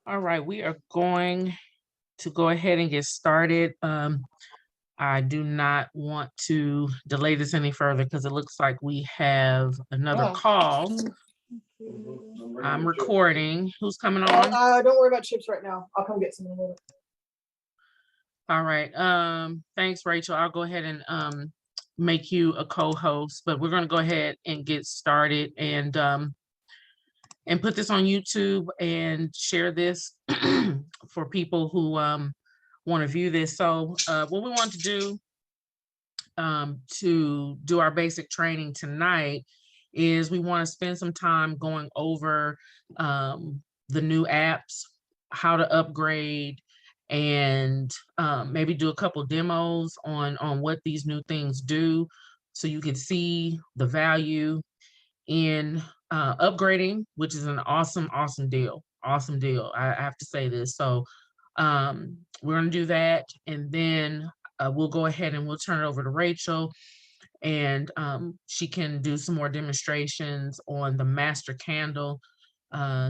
All right, we are going to go ahead and get started. I do not want to delay this any further because it looks like we have another Oh. call. I'm recording. Who's coming on? Don't worry about chips right now. I'll come get some in a minute. All right. Thanks, Rachel. I'll go ahead and make you a co-host, but we're gonna go ahead and get started and put this on YouTube and share this for people who want to view this. So what we want to do our basic training tonight is we want to spend some time going over the new apps, how to upgrade, and maybe do a couple demos on what these new things do, so you can see the value in upgrading, which is an awesome deal. Awesome deal. I have to say this. So we're going to do that, and then we'll go ahead and we'll turn it over to Rachel, and she can do some more demonstrations on the master candle,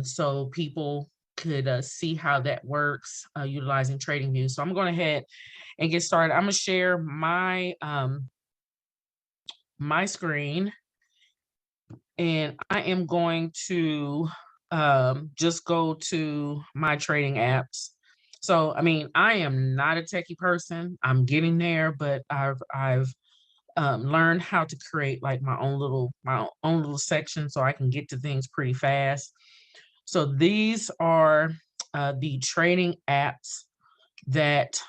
so people could see how that works utilizing TradingView. So I'm going ahead and get started. I'm going to share my my screen, and I am going to just go to my trading apps. So, I mean, I am not a techie person. I'm getting there, but I've learned how to create like my own little section so I can get to things pretty fast. So these are the trading apps that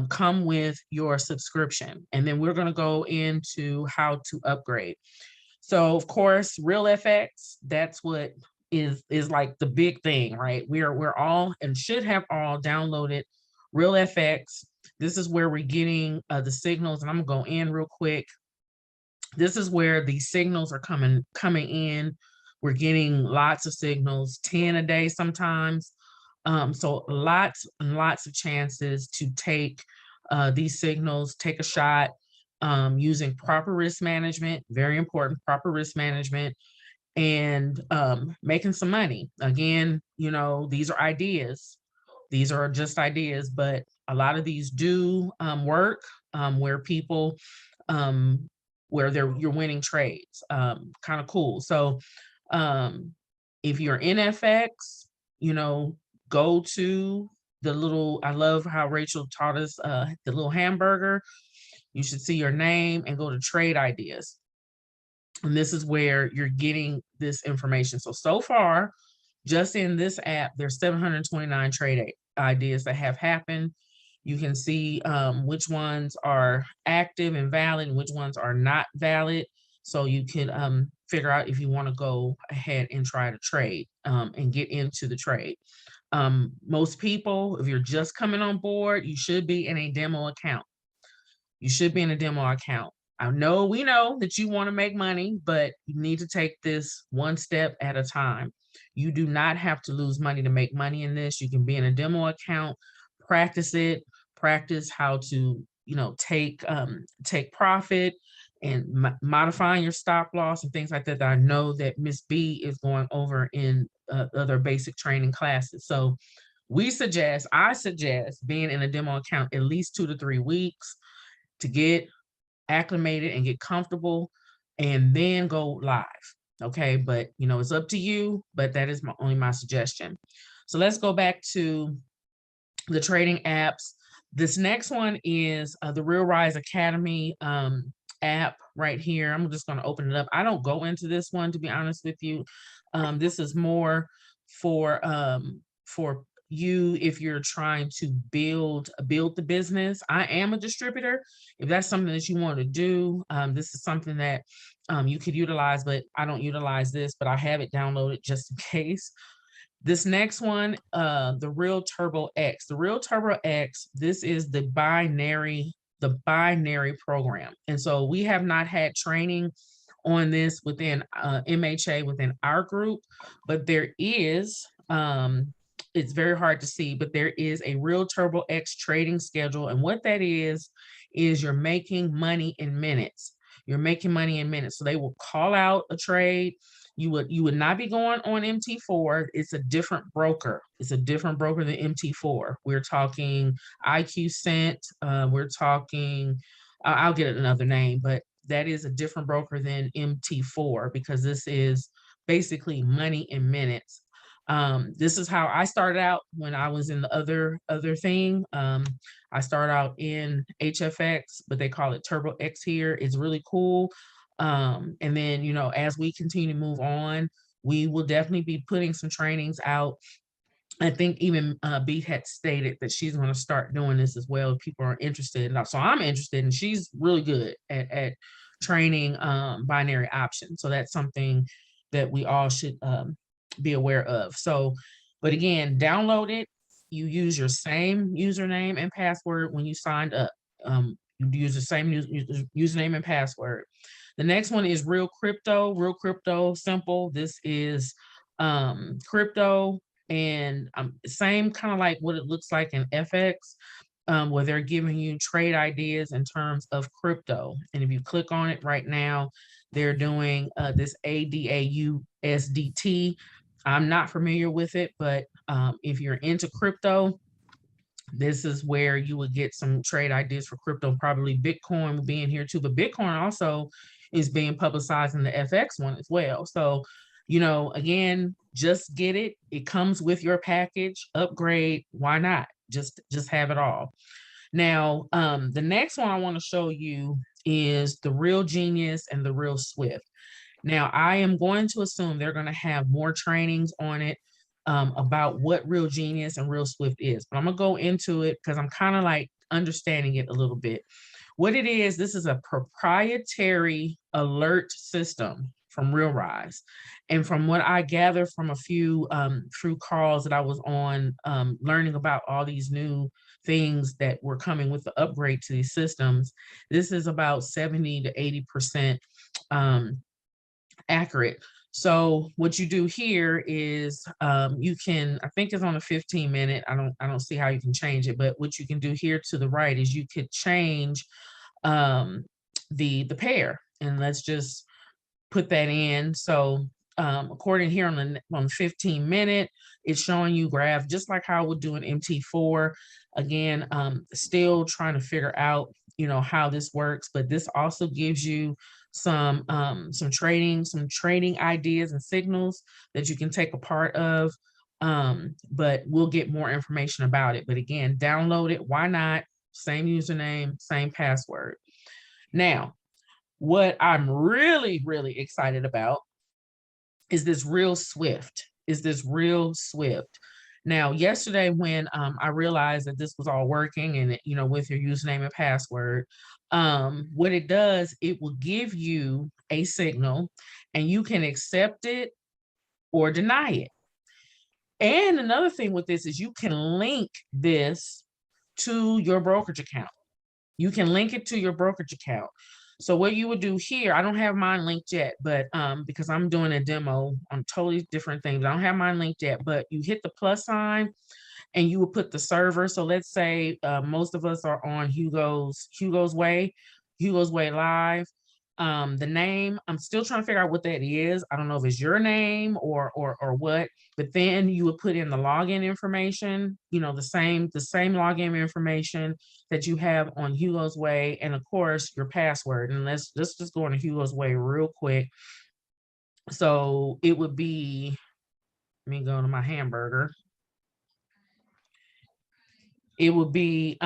come with your subscription, and then we're going to go into how to upgrade. So of course, Real FX, that's what is like the big thing, right? We're all and should have all downloaded Real FX. This is where we're getting the signals, and I'm gonna go in real quick. This is where the signals are coming in. We're getting lots of signals, 10 a day sometimes. So lots and lots of chances to take these signals, take a shot, using proper risk management, very important, proper risk management, and making some money. Again, these are ideas. These are just ideas, but a lot of these do work, where people, where you're winning trades. Kind of cool. So um, if you're in FX, go to the little, I love how Rachel taught us the little hamburger. You should see your name and go to trade ideas. And this is where you're getting this information. So far, just in this app, there's 729 trade ideas that have happened. You can see which ones are active and valid and which ones are not valid. So you could figure out if you want to go ahead and try to trade and get into the trade. Most people, if you're just coming on board, you should be in a demo account. You should be in a demo account. We know that you want to make money, but you need to take this one step at a time. You do not have to lose money to make money in this. You can be in a demo account, practice it, practice how to, take profit and modifying your stop loss and things like that. I know that Miss B is going over in other basic training classes. So I suggest being in a demo account at least 2 to 3 weeks to get acclimated and get comfortable, and then go live. Okay, but it's up to you, but that is only my suggestion. So let's go back to the trading apps. This next one is the Real Rise Academy app right here. I'm just going to open it up. I don't go into this one, to be honest with you. This is more for you if you're trying to build the business. I am a distributor. If that's something that you want to do, this is something that you could utilize, but I don't utilize this, but I have it downloaded just in case. This next one, the Real Turbo X. The Real Turbo X, this is the binary program. And so we have not had training on this within MHA, within our group, but there is, it's very hard to see, but there is a Real Turbo X trading schedule. And what that is you're making money in minutes. You're making money in minutes. So they will call out a trade You would not be going on MT4. It's a different broker. It's a different broker than MT4. We're talking IQ Cent. We're talking, I'll get another name, but that is a different broker than MT4 because this is basically money in minutes. This is how I started out when I was in the other thing. I started out in HFX, but they call it Turbo X here. It's really cool. And then, you know, as we continue to move on, we will definitely be putting some trainings out. I think even Beat had stated that she's going to start doing this as well if people are interested. And so I'm interested, and she's really good at training binary options. So that's something that we all should be aware of. So, but again, download it. You use your same username and password when you signed up. You use the same username and password. The next one is Real Crypto. Real Crypto, simple. This is crypto, and same kind of like what it looks like in FX, where they're giving you trade ideas in terms of crypto. And if you click on it right now, they're doing this ADAUSDT. I'm not familiar with it, but if you're into crypto, this is where you would get some trade ideas for crypto. Probably Bitcoin will be in here too, but Bitcoin also is being publicized in the FX one as well. So, you know, again, just get it. It comes with your package. Upgrade. Why not? Just have it all. Now, the next one I want to show you is the Real Genius and the Real Swift. Now, I am going to assume they're going to have more trainings on it about what Real Genius and Real Swift is. But I'm going to go into it because I'm kind of like understanding it a little bit. What it is, this is a proprietary alert system from RealRise. And from what I gather from a few through calls that I was on, learning about all these new things that were coming with the upgrade to these systems, this is about 70 to 80% accurate. So what you do here is you can, I think it's on a 15-minute. I don't see how you can change it, but what you can do here to the right is you could change the pair, and let's just put that in. So according here on the 15-minute, it's showing you graph just like how I would do an MT4. Again, still trying to figure out, you know, how this works, but this also gives you some trading ideas and signals that you can take a part of. But we'll get more information about it. But again, download it. Why not? Same username, same password. Now, what I'm really, really excited about is this Real Swift. Now, yesterday when I realized that this was all working and, you know, with your username and password, what it does, it will give you a signal and you can accept it or deny it. And another thing with this is you can link this to your brokerage account. You can link it to your brokerage account. So what you would do here, I don't have mine linked yet, but because I'm doing a demo on totally different things, I don't have mine linked yet, but you hit the plus sign and you will put the server. So let's say most of us are on Hugo's Way Live. The name, I'm still trying to figure out what that is. I don't know if it's your name or what, but then you would put in the login information, you know, the same login information that you have on Hugo's Way, and of course your password. And let's just go into Hugo's Way real quick. So it would be, let me go to my hamburger. It would be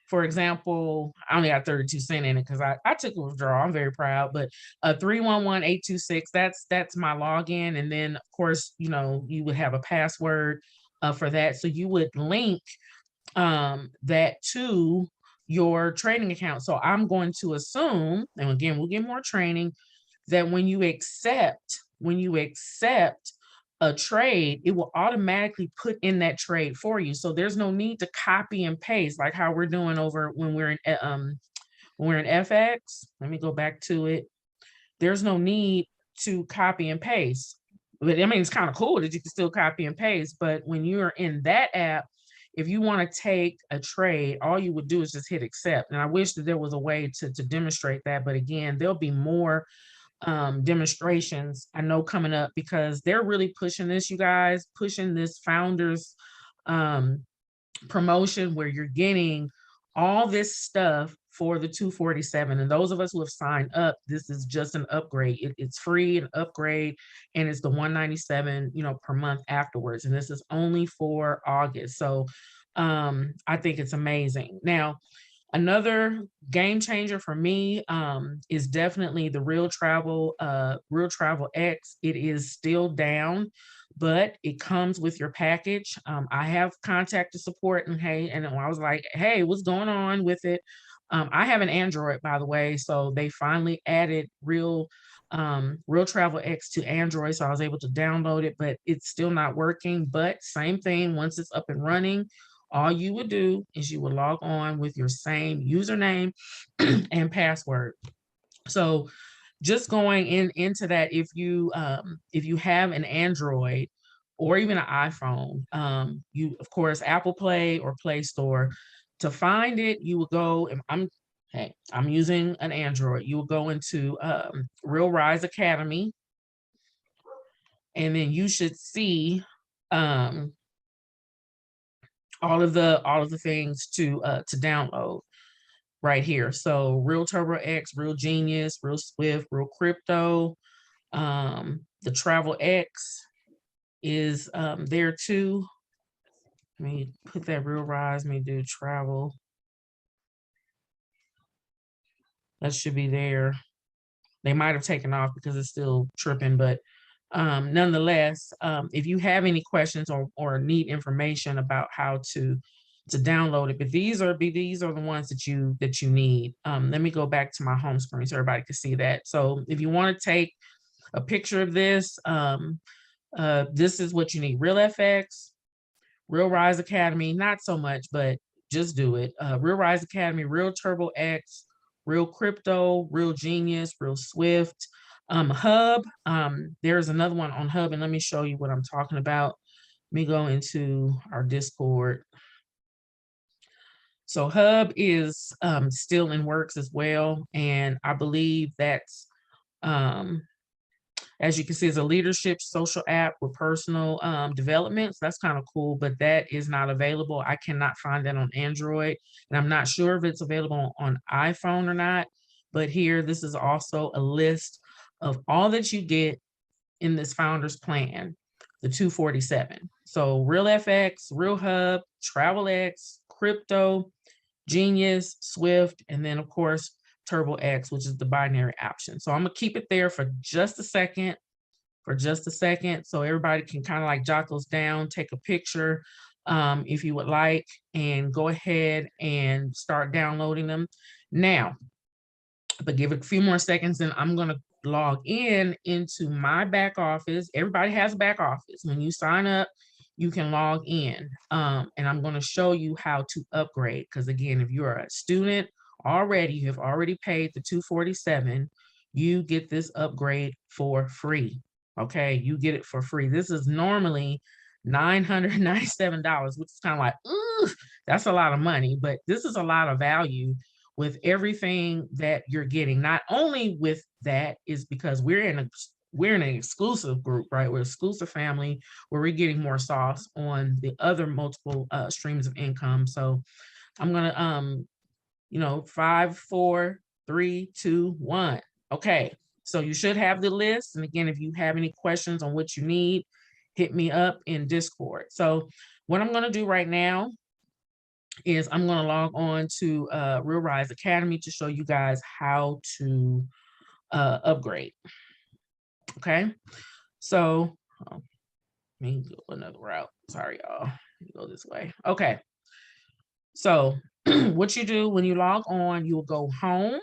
for example, I only got 32 cents in it because I took a withdrawal. I'm very proud, but 311826, that's my login. And then of course, you know, you would have a password for that. So you would link that to your trading account. So I'm going to assume, and again, we'll get more training, that when you accept a trade, it will automatically put in that trade for you. So there's no need to copy and paste like how we're doing over when we're in FX. Let me go back to it. There's no need to copy and paste. But I mean, it's kind of cool that you can still copy and paste. But when you're in that app, if you want to take a trade, all you would do is just hit accept. And I wish that there was a way to demonstrate that. But again, there'll be more demonstrations I know coming up, because they're really pushing this, you guys, pushing this founders promotion where you're getting all this stuff for the 247. And those of us who have signed up, this is just an upgrade. It's free, an upgrade, and it's the 197, per month afterwards. And this is only for August. So I think it's amazing. Now, another game changer for me is definitely the Real Travel X. It is still down, but it comes with your package. I have contacted support, and I was like, hey, what's going on with it? I have an Android, by the way, so they finally added Real Travel X to Android, so I was able to download it, but it's still not working. But same thing, once it's up and running, all you would do is you would log on with your same username and password. So just going into that, if you have an Android or even an iPhone, you, of course, Apple Play or Play Store, to find it, you will go, and I'm using an Android. You will go into Real Rise Academy, and then you should see all of the things to download right here. So Real Turbo X, Real Genius, Real Swift, Real Crypto. The Travel X is there too. Let me put that Real Rise, let me do travel. That should be there. They might have taken off because it's still tripping, but nonetheless, if you have any questions or need information about how to download it, but these are the ones that you need. Let me go back to my home screen so everybody can see that. So if you want to take a picture of this, this is what you need: Real FX, Real Rise Academy, not so much, but just do it. Real Rise Academy, Real Turbo X, Real Crypto, Real Genius, Real Swift, Hub. There's another one on Hub, and let me show you what I'm talking about. Let me go into our Discord. So Hub is still in works as well, and I believe that's as you can see, it's a leadership social app with personal development. So that's kind of cool, but that is not available. I cannot find that on Android, and I'm not sure if it's available on iPhone or not. But here, this is also a list of all that you get in this founder's plan, the 247. So Real FX, Real Hub, Travel X, Crypto, Genius, Swift, and then of course, Turbo X, which is the binary option. So I'm gonna keep it there for just a second, so everybody can kind of like jot those down, take a picture if you would like, and go ahead and start downloading them now. But give it a few more seconds, and I'm gonna log into my back office. Everybody has a back office. When you sign up, you can log in, and I'm going to show you how to upgrade. Because again, if you're a student already, you have already paid the 247, you get this upgrade for free. Okay, you get it for free. This is normally $997, which is kind of like, ooh, that's a lot of money, but this is a lot of value with everything that you're getting. Not only with that is because we're in an exclusive group, right? We're an exclusive family where we're getting more sauce on the other multiple streams of income. So I'm gonna 5, 4, 3, 2, 1. Okay, so you should have the list. And again, if you have any questions on what you need, hit me up in Discord. So what I'm gonna do right now is I'm going to log on to Real Rise Academy to show you guys how to upgrade. Okay, so let me go another route. Sorry, y'all. Go this way. Okay, so what you do when you log on, you will go home,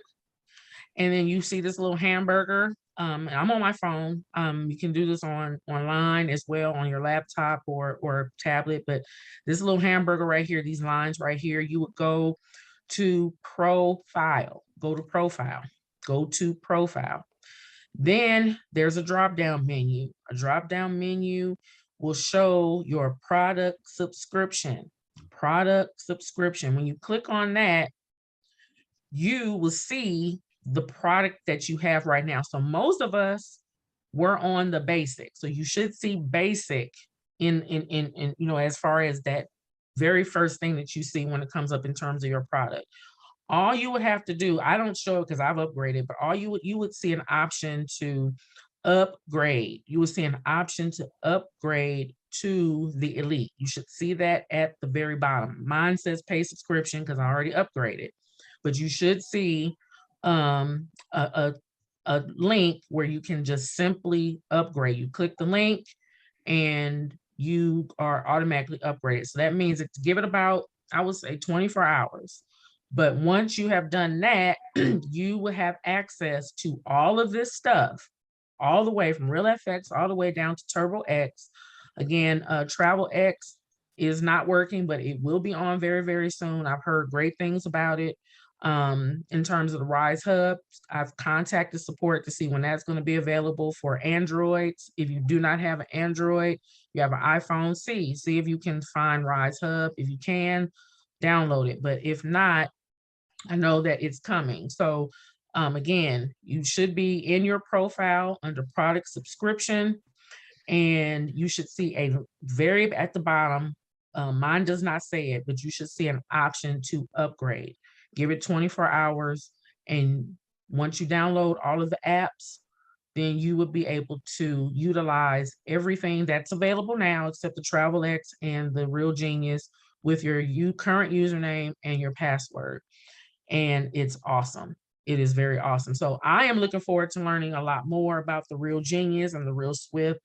and then you see this little hamburger. And I'm on my phone. You can do this online as well on your laptop or tablet. But this little hamburger right here, these lines right here, you would go to profile. Go to profile. Go to profile. Then there's a drop-down menu. A drop-down menu will show your product subscription. Product subscription. When you click on that, you will see the product that you have right now. So most of us were on the basic. So you should see basic in you know, as far as that very first thing that you see when it comes up in terms of your product. All you would have to do, I don't show it because I've upgraded, but all you would see an option to upgrade. You would see an option to upgrade to the elite. You should see that at the very bottom. Mine says pay subscription because I already upgraded, but you should see um, a link where you can just simply upgrade. You click the link and you are automatically upgraded. So that means it's give it about, I would say 24 hours. But once you have done that, you will have access to all of this stuff, all the way from Real FX all the way down to Turbo X. Again, Travel X is not working, but it will be on very, very soon. I've heard great things about it. In terms of the Rise Hub, I've contacted support to see when that's going to be available for Androids. If you do not have an Android, you have an iPhone, see if you can find Rise Hub. If you can, download it. But if not, I know that it's coming. So again, you should be in your profile under product subscription, and you should see a very at the bottom. Mine does not say it, but you should see an option to upgrade. Give it 24 hours. And once you download all of the apps, then you would be able to utilize everything that's available now, except the Travel X and the Real Genius, with your current username and your password. And it's awesome. It is very awesome. So I am looking forward to learning a lot more about the Real Genius and the Real Swift.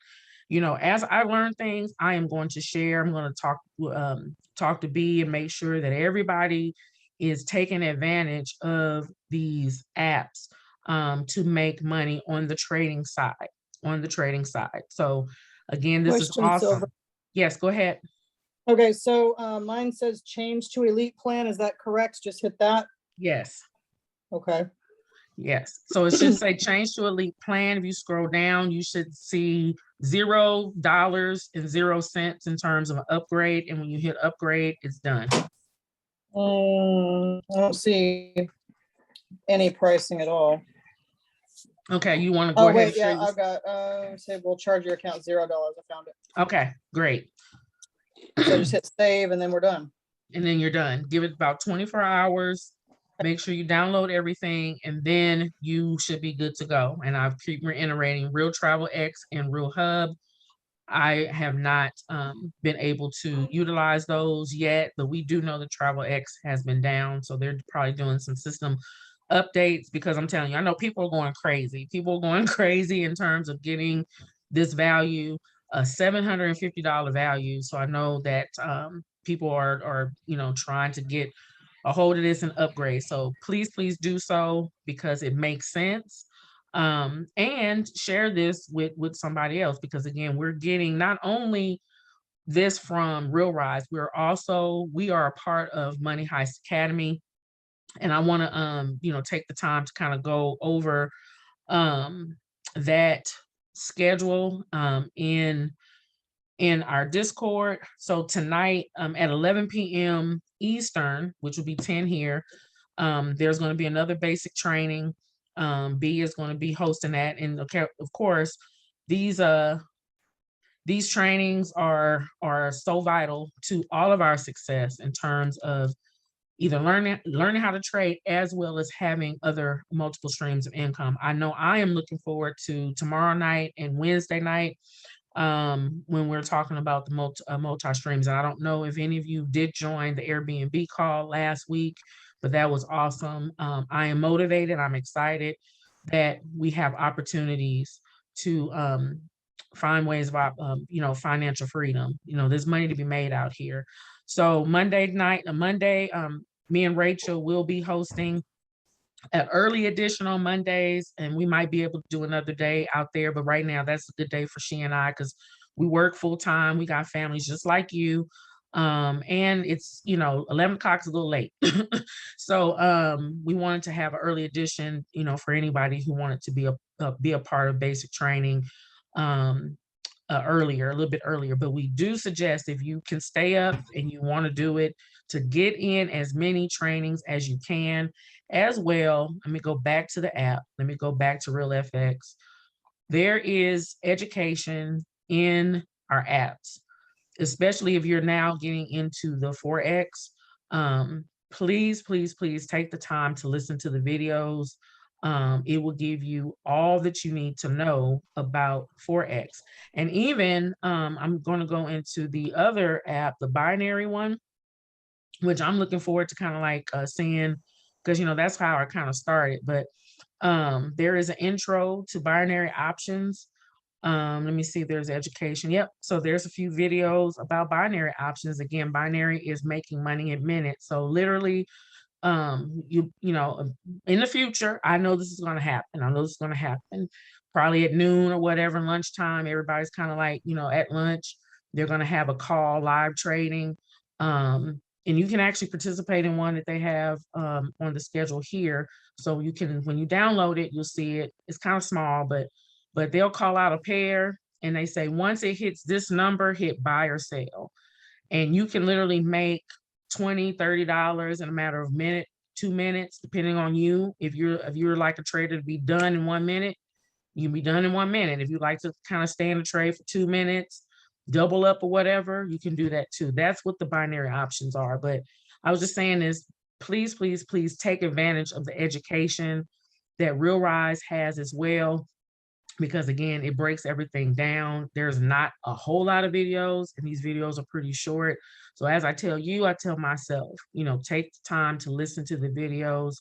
You know, as I learn things, I am going to share. I'm going to talk to B and make sure that everybody is taking advantage of these apps to make money on the trading side. So again, this is Question, awesome. Silver. Yes, go ahead. Okay, so mine says change to elite plan. Is that correct? Just hit that. Yes. Okay. Yes. So it should say change to elite plan. If you scroll down, you should see $0.00 in terms of an upgrade. And when you hit upgrade, it's done. I don't see any pricing at all. Okay, you want to go Oh, ahead wait, and show yeah, I've got, say, we'll charge your account $0. I found it. Okay, great. So just hit save and then we're done. And then you're done. Give it about 24 hours. Make sure you download everything, and then you should be good to go. And I keep reiterating Real Travel X and Real Hub. I have not been able to utilize those yet, but we do know the Travel X has been down. So they're probably doing some system updates, because I'm telling you, I know people are going crazy. People are going crazy in terms of getting this value, a $750 value. So I know that people are, you know, trying to get a hold of this and upgrade. So please do so, because it makes sense. And share this with somebody else, because again, we're getting not only this from Real Rise, we are a part of Money Heist Academy. And I want to you know, take the time to kind of go over that schedule in our Discord. So tonight at 11 p.m. Eastern, which will be 10 here, there's going to be another basic training. B is going to be hosting that. And okay, of course, these trainings are so vital to all of our success in terms of either learning how to trade, as well as having other multiple streams of income. I know I am looking forward to tomorrow night and Wednesday night, when we're talking about the multi streams. And I don't know if any of you did join the Airbnb call last week, but that was awesome. I am motivated. I'm excited that we have opportunities to find ways of you know, financial freedom. You know, there's money to be made out here. So Monday night, me and Rachel will be hosting an early edition on Mondays, and we might be able to do another day out there. But right now, that's a good day for she and I, because we work full time. We got families just like you. And it's, you know, 11 o'clock is a little late. So we wanted to have an early edition, you know, for anybody who wanted to be a part of basic training. earlier, a little bit earlier, but we do suggest if you can stay up and you want to do it, to get in as many trainings as you can as well. Let me go back to the app. Let me go back to RealFX. There is education in our apps, especially if you're now getting into the Forex. Please, please, please take the time to listen to the videos. It will give you all that you need to know about Forex. And even I'm going to go into the other app, the binary one, which I'm looking forward to kind of like seeing, because, you know, that's how I kind of started. But there is an intro to binary options. Let me see if there's education. Yep. So there's a few videos about binary options. Again, binary is making money in minutes. So literally, you know, in the future, I know this is going to happen. I know this is going to happen probably at noon or whatever, lunchtime. Everybody's kind of like, you know, at lunch, they're going to have a call, live trading. And you can actually participate in one that they have on the schedule here. So you can, when you download it, you'll see it. It's kind of small, but they'll call out a pair and they say, once it hits this number, hit buy or sell. And you can literally make $20, $30 in a matter of minute, 2 minutes, depending on you. If you're like a trader to be done in 1 minute, you can be done in 1 minute. If you like to kind of stay in the trade for 2 minutes, double up or whatever, you can do that too. That's what the binary options are. But I was just saying is, please, please, please take advantage of the education that RealRise has as well, because again, it breaks everything down. There's not a whole lot of videos, and these videos are pretty short. So as I tell you, I tell myself, you know, take the time to listen to the videos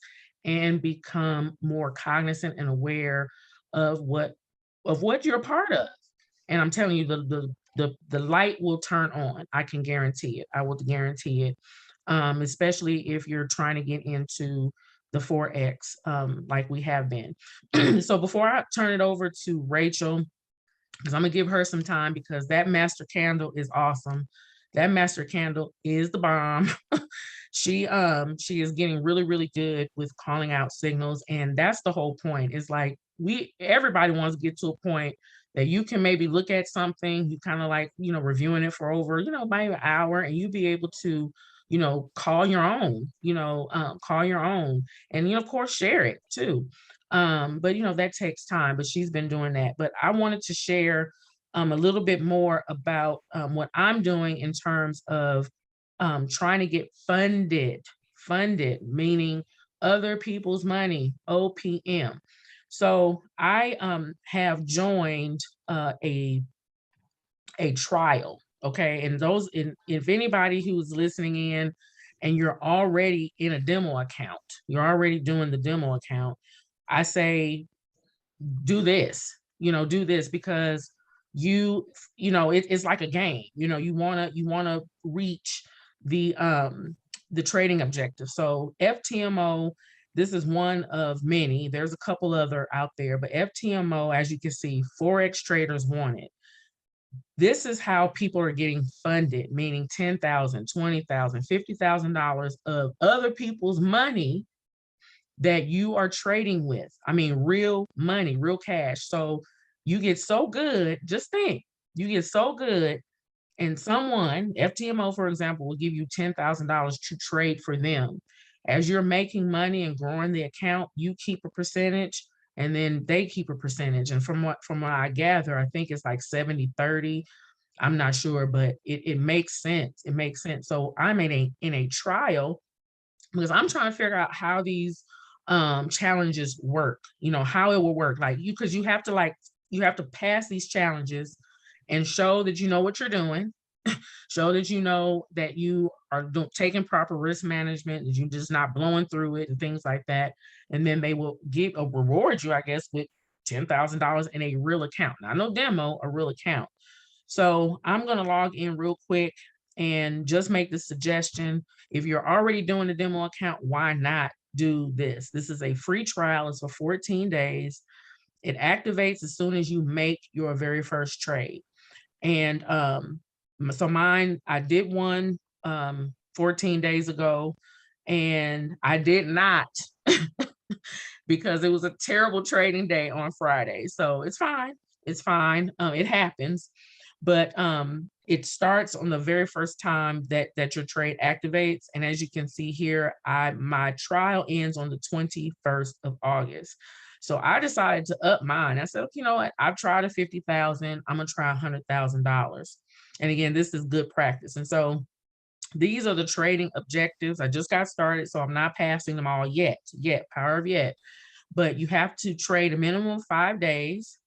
and become more cognizant and aware of what you're a part of. And I'm telling you, the light will turn on. I can guarantee it. I will guarantee it. Especially if you're trying to get into the Forex, like we have been. So before I turn it over to Rachel, because I'm gonna give her some time, because that master candle is awesome. That master candle is the bomb. She is getting really, really good with calling out signals. And that's the whole point. It's like everybody wants to get to a point that you can maybe look at something, you kind of like, you know, reviewing it for over, you know, maybe an hour, and you be able to, you know, call your own, call your own, and, you know, of course, share it too. But, you know, that takes time, but she's been doing that. But I wanted to share a little bit more about what I'm doing in terms of trying to get funded, meaning other people's money, OPM. So I have joined a trial. Okay. And if anybody who's listening in and you're already in a demo account, you're already doing the demo account, I say, do this, do this, because it's like a game. You want to reach the trading objective. So FTMO, this is one of many. There's a couple other out there, but FTMO, as you can see, Forex traders want it. This is how people are getting funded, meaning $10,000, $20,000, $50,000 of other people's money that you are trading with. I mean, real money, real cash. So you get so good, just think, you get so good, and someone, FTMO, for example, will give you $10,000 to trade for them. As you're making money and growing the account, you keep a percentage, and then they keep a percentage. And from what I gather, I think it's like 70-30. I'm not sure, but it makes sense. It makes sense. So I'm in a trial because I'm trying to figure out how these challenges work, how it will work. Like because you have to pass these challenges and show that you know what you're doing, show that you know that you are taking proper risk management, that you're just not blowing through it and things like that. And then they will reward you, I guess, with $10,000 in a real account. Now, no demo, a real account. So I'm going to log in real quick and just make the suggestion. If you're already doing the demo account, why not do this? This is a free trial. It's for 14 days. It activates as soon as you make your very first trade. And so mine, I did one 14 days ago, and I did not because it was a terrible trading day on Friday. So it's fine. It's fine. It happens, but it starts on the very first time that your trade activates. And as you can see here, my trial ends on the 21st of August. So I decided to up mine. I said, "Okay, you know what? I've tried a 50,000. I'm gonna try $100,000." And again, this is good practice. And so these are the trading objectives. I just got started, so I'm not passing them all yet, power of yet. But you have to trade a minimum of 5 days.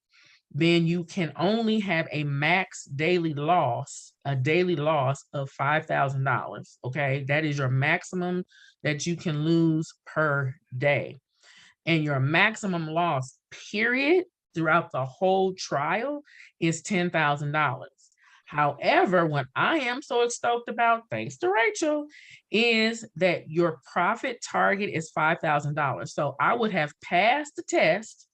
Then you can only have a max daily loss, of $5,000. Okay, that is your maximum that you can lose per day. And your maximum loss, period, throughout the whole trial is $10,000. However, what I am so stoked about, thanks to Rachel, is that your profit target is $5,000. So I would have passed the test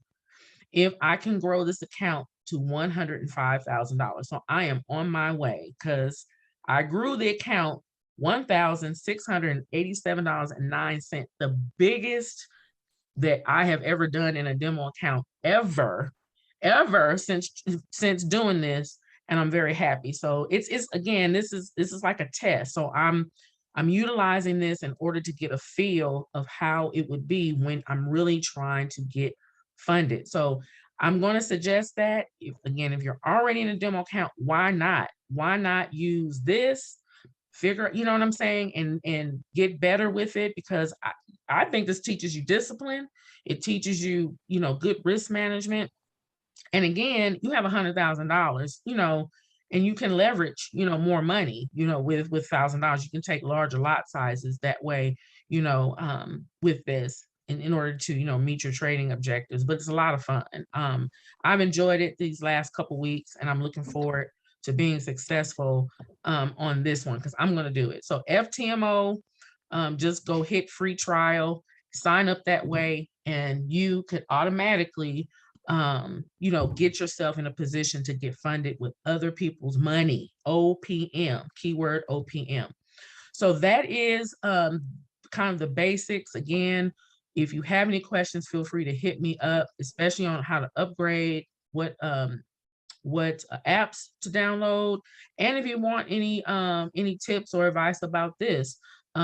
if I can grow this account to $105,000. So I am on my way because I grew the account $1,687.09, the biggest that I have ever done in a demo account ever since doing this. And I'm very happy. So it's again, this is like a test. So I'm utilizing this in order to get a feel of how it would be when I'm really trying to get funded. So I'm going to suggest that if you're already in a demo account, why not use this, figure, you know what I'm saying, and get better with it, because I think this teaches you discipline. It teaches you, good risk management. And again, you have $100,000, and you can leverage, more money, with $1,000. You can take larger lot sizes that way, with this in order to, meet your trading objectives. But it's a lot of fun. I've enjoyed it these last couple weeks, and I'm looking forward to being successful on this one, because I'm going to do it. So FTMO, just go hit free trial, sign up that way, and you could automatically get yourself in a position to get funded with other people's money. OPM, keyword OPM. So that is kind of the basics. Again, if you have any questions, feel free to hit me up, especially on how to upgrade, what apps to download, and if you want any tips or advice about this,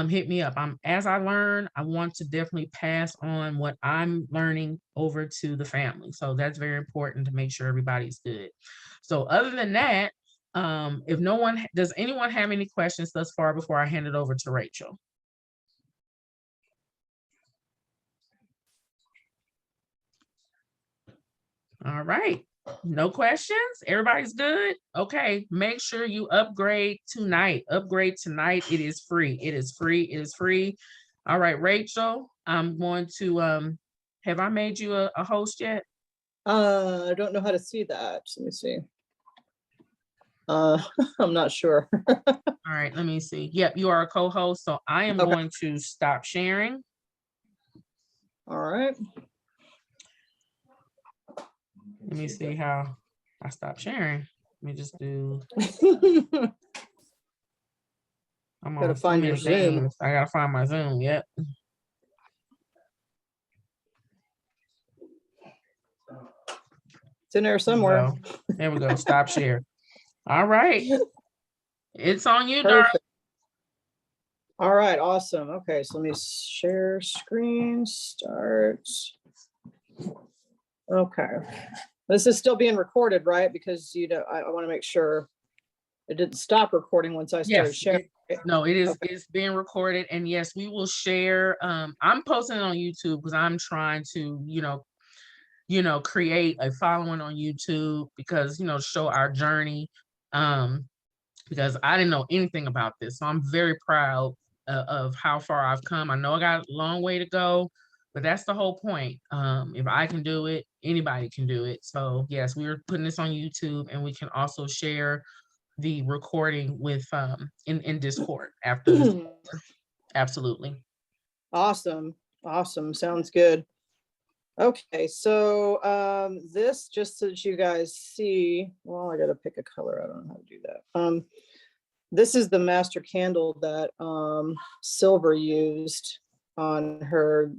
hit me up. As I learn, I want to definitely pass on what I'm learning over to the family. So that's very important to make sure everybody's good. So other than that, does anyone have any questions thus far before I hand it over to Rachel? All right. No questions? Everybody's good? Okay, make sure you upgrade tonight. It is free. It is free. All right, Rachel, I'm going to, have I made you a host yet? I don't know how to see that. Let me see. I'm not sure. All right, let me see. Yep, you are a co-host, so I am going to stop sharing. All right. Let me see how I stop sharing. Let me just do. I'm Gotta find your Zoom. I gotta find my Zoom. Yep. It's in there somewhere. There we go. Stop share. All right. It's on you, darling. All right, awesome. Okay, so let me share screen, start. Okay. This is still being recorded, right? Because I want to make sure it didn't stop recording once I started sharing. No, it is. Okay. It's being recorded, and yes, we will share. I'm posting it on YouTube because I'm trying to, create a following on YouTube because show our journey. Because I didn't know anything about this, so I'm very proud of how far I've come. I know I got a long way to go, but that's the whole point. If I can do it, anybody can do it. So yes, we're putting this on YouTube, and we can also share the recording with in Discord after this. Absolutely. Awesome. Sounds good. Okay, so this, just so that you guys see, well, I gotta pick a color. I don't know how to do that. This is the master candle that Silver used on her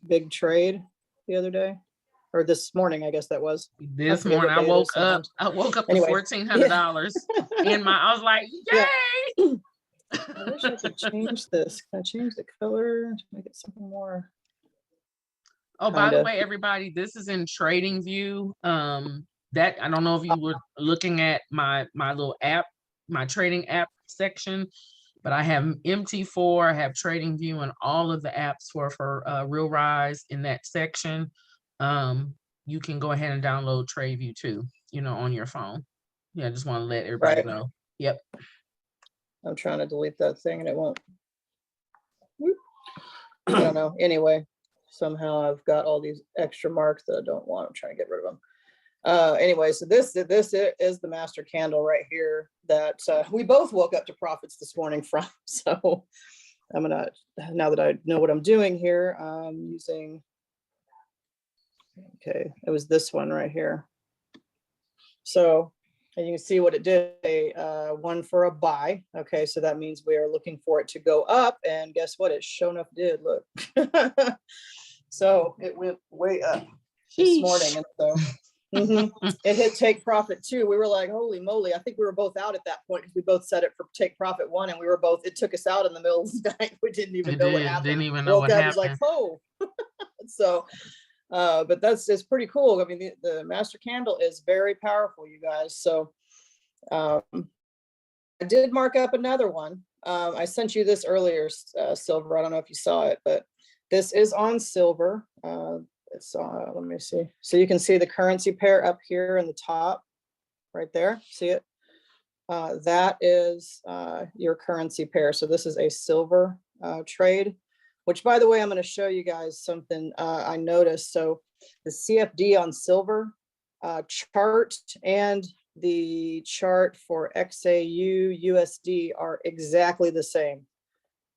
big trade the other day. or this morning, I guess that was. This forget morning what I day it is woke up. sometimes. I woke up Anyway, with $1,400 in my. I was like, Yeah. yay! I wish I could change this. Can I change the color to make it something more? Oh, by the Kinda. way, everybody, this is in Trading View. That I don't know if you were looking at my little app, my trading app section, but I have MT4, I have Trading View, and all of the apps for Real Rise in that section. You can go ahead and download TradeView too, on your phone. Yeah, I just want to let everybody Right. know. Yep. I'm trying to delete that thing and it won't. Whoop. I don't know. Anyway, somehow I've got all these extra marks that I don't want. I'm trying to get rid of them. Anyway, so this is the master candle right here that we both woke up to profits this morning from. So I'm gonna, now that I know what I'm doing here, I'm using, okay, it was this one right here. So, and you can see what it did, one for a buy. Okay, so that means we are looking for it to go up, and guess what? It sure enough did, look. So it went way up this morning, and so it hit take profit too. We were like, holy moly. I think we were both out at that point because we both set it for take profit one, and we were both, it took us out in the middle of the night. We didn't even know what happened. Didn't even know what happened. Woke up, happened. was like, oh. So but it's pretty cool. I mean, the master candle is very powerful, you guys. So I did mark up another one. I sent you this earlier, Silver. I don't know if you saw it, but this is on Silver. It's let me see. So you can see the currency pair up here in the top, right there. See it? That is your currency pair. So this is a Silver trade, which, by the way, I'm going to show you guys something I noticed. So the CFD on Silver chart and the chart for XAU USD are exactly the same.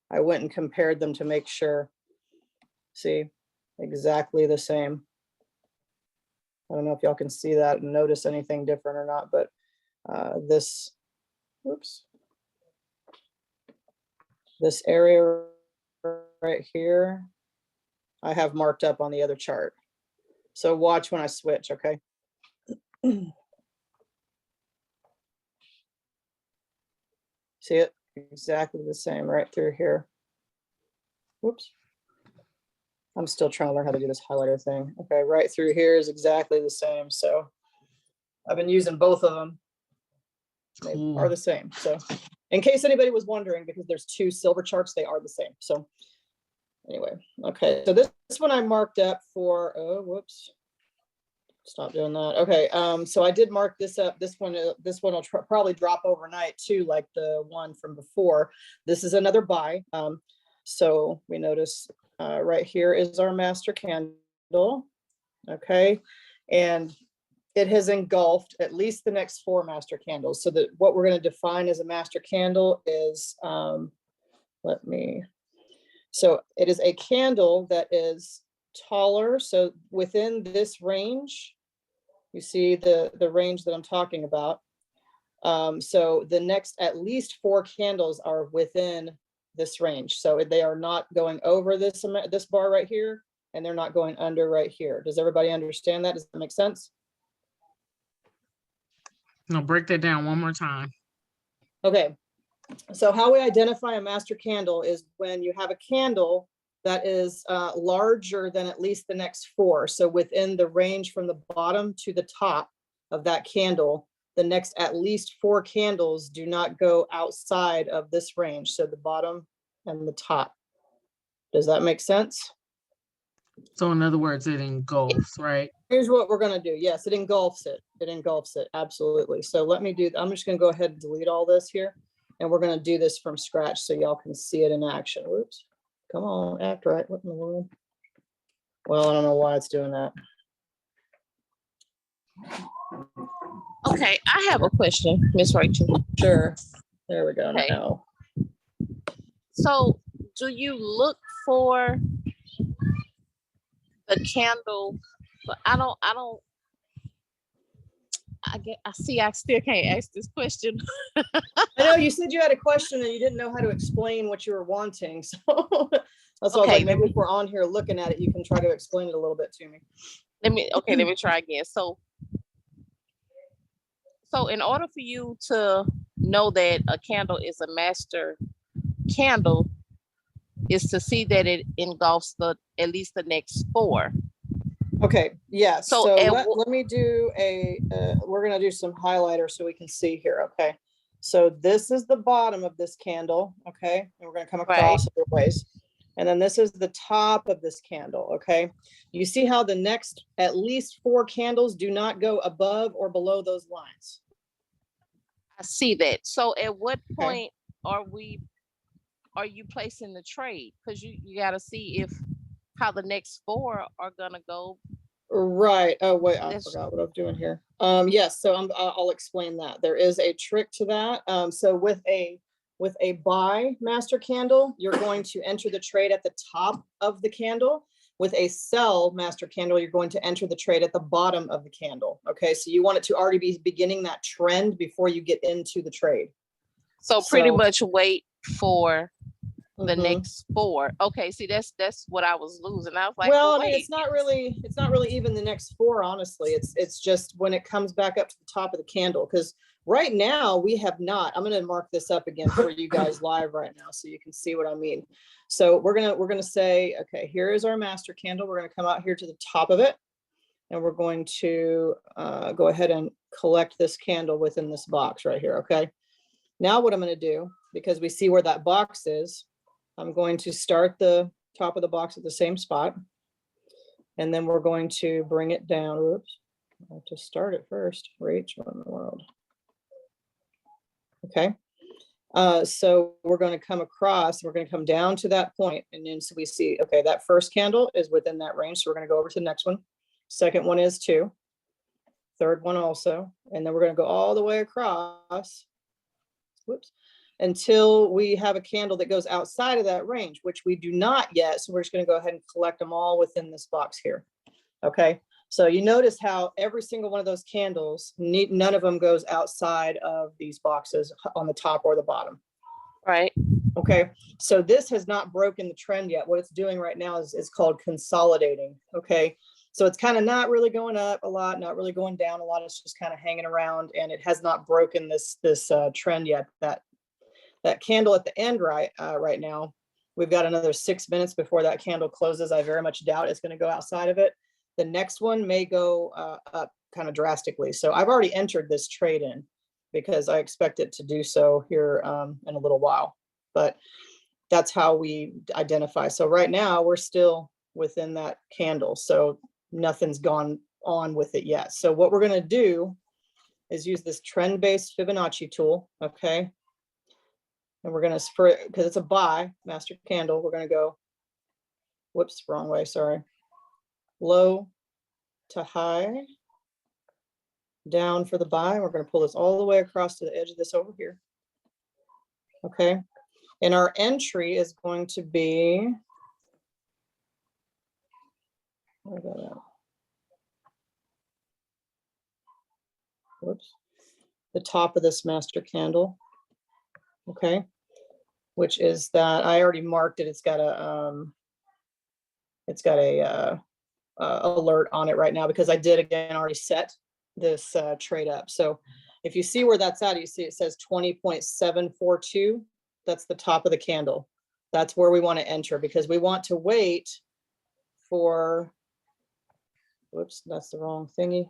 I went and compared them to make sure. See, exactly the same. I don't know if y'all can see that and notice anything different or not, but this, whoops, this area right here, I have marked up on the other chart. So watch when I switch, okay? See it? Exactly the same right through here. Whoops. I'm still trying to learn how to do this highlighter thing. Okay, right through here is exactly the same. So I've been using both of them. They are the same. So in case anybody was wondering, because there's two Silver charts, they are the same. So anyway, okay. So this one I marked up for, oh, whoops. Stop doing that. Okay, so I did mark this up. This one will probably drop overnight too, like the one from before. This is another buy. So we notice right here is our master candle. Okay, and it has engulfed at least the next 4 master candles. So that what we're going to define as a master candle is, so it is a candle that is taller. So within this range, you see the range that I'm talking about. So the next at least 4 candles are within this range. So they are not going over this bar right here, and they're not going under right here. Does everybody understand that? Does that make sense? No, break that down one more time. Okay. So how we identify a master candle is when you have a candle that is larger than at least the next 4. So within the range from the bottom to the top of that candle, the next at least 4 candles do not go outside of this range. So the bottom and the top. Does that make sense? So in other words, it engulfs, right? Here's what we're going to do. Yes, it engulfs it. It engulfs it. Absolutely. So let me do, I'm just going to go ahead and delete all this here. And we're going to do this from scratch so y'all can see it in action. Whoops. Come on, act right. What in the world? Well, I don't know why it's doing that. Okay, I have a question, Miss Rachel. Sure. There we go. Okay. Now. So do you look for the candle? But I still can't ask this question. I know you said you had a question and you didn't know how to explain what you were wanting. So that's why I was like, maybe if we're on here looking at it, you can try to explain it a little bit to me. let me try again. So in order for you to know that a candle is a master candle is to see that it engulfs at least the next 4. Okay, yes. So So at let me do we're gonna do some highlighter so we can see here, okay? So this is the bottom of this candle, okay? And we're gonna come across other ways. And then this is the top of this candle, okay? You see how the next at least 4 candles do not go above or below those lines. I see that. So at what Okay. point are you placing the trade? Because you got to see how the next 4 are gonna go. Right. Oh, wait, I Let's- forgot what I'm doing here. Yes, so I'll explain that. There is a trick to that. So with a buy master candle, you're going to enter the trade at the top of the candle. With a sell master candle, you're going to enter the trade at the bottom of the candle. Okay, so you want it to already be beginning that trend before you get into the trade. So pretty So- much wait for the Mhm. next 4. Okay, see that's what I was losing. I was like, Well, well, I mean, wait. it's not really even the next 4, honestly. It's just when it comes back up to the top of the candle, because right now we have not. I'm going to mark this up again for you guys live right now so you can see what I mean. So we're gonna say, okay, here is our master candle. We're gonna come out here to the top of it, and we're going to go ahead and collect this candle within this box right here. Okay. Now what I'm going to do, because we see where that box is, I'm going to start the top of the box at the same spot. And then we're going to bring it down. Oops, I have to start it first. Rach, what in the world? Okay. So we're going to come across, we're going to come down to that point, and then so we see, okay, that first candle is within that range. So we're going to go over to the next one. Second one is 2. Third one also. And then we're going to go all the way across. Whoops. Until we have a candle that goes outside of that range, which we do not yet. So we're just going to go ahead and collect them all within this box here. Okay. So you notice how every single one of those candles, none of them goes outside of these boxes on the top or the bottom. Right. Okay. So this has not broken the trend yet. What it's doing right now is called consolidating. Okay. So it's kind of not really going up a lot, not really going down a lot. It's just kind of hanging around, and it has not broken this trend yet. That candle at the end right now, we've got another 6 minutes before that candle closes. I very much doubt it's going to go outside of it. The next one may go up kind of drastically. So I've already entered this trade in because I expect it to do so here in a little while. But that's how we identify. So right now we're still within that candle. So nothing's gone on with it yet. So what we're going to do is use this trend-based Fibonacci tool. Okay. And we're going to, because it's a buy master candle, we're going to go, whoops, wrong way, sorry. Low to high, down for the buy. We're going to pull this all the way across to the edge of this over here. Okay. And our entry is going to be, where did that at? Whoops, the top of this master candle. Okay. Which is that I already marked it. It's got a alert on it right now because I did again already set this trade up. So if you see where that's at, you see it says 20.742. That's the top of the candle. That's where we want to enter because we want to wait for, whoops, that's the wrong thingy.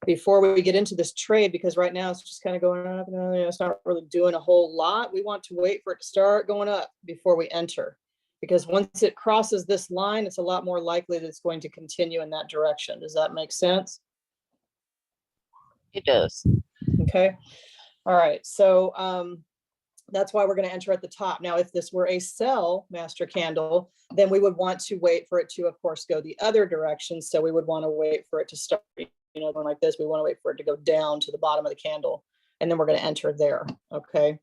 Before we get into this trade, because right now it's just kind of going up and it's not really doing a whole lot. We want to wait for it to start going up before we enter, because once it crosses this line, it's a lot more likely that it's going to continue in that direction. Does that make sense? It does. Okay. All right. So that's why we're going to enter at the top. Now, if this were a sell master candle, then we would want to wait for it to, of course, go the other direction. So we would want to wait for it to start, going like this. We want to wait for it to go down to the bottom of the candle, and then we're going to enter there. Okay.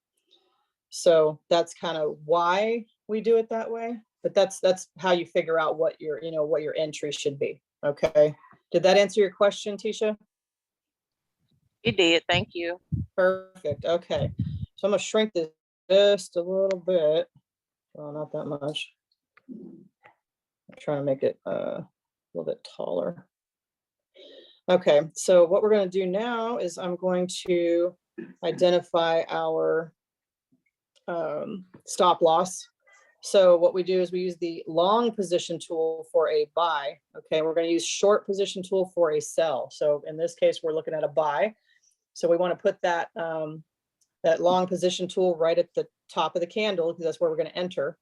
So that's kind of why we do it that way. But that's how you figure out what your, what your entry should be. Okay. Did that answer your question, Tisha? It did. Thank you. Perfect. Okay. So I'm going to shrink this just a little bit. Well, not that much. I'm trying to make it little bit taller. Okay, so what we're going to do now is I'm going to identify our stop loss. So what we do is we use the long position tool for a buy. Okay, we're going to use short position tool for a sell. So in this case, we're looking at a buy. So we want to put that that long position tool right at the top of the candle, because that's where we're going to enter.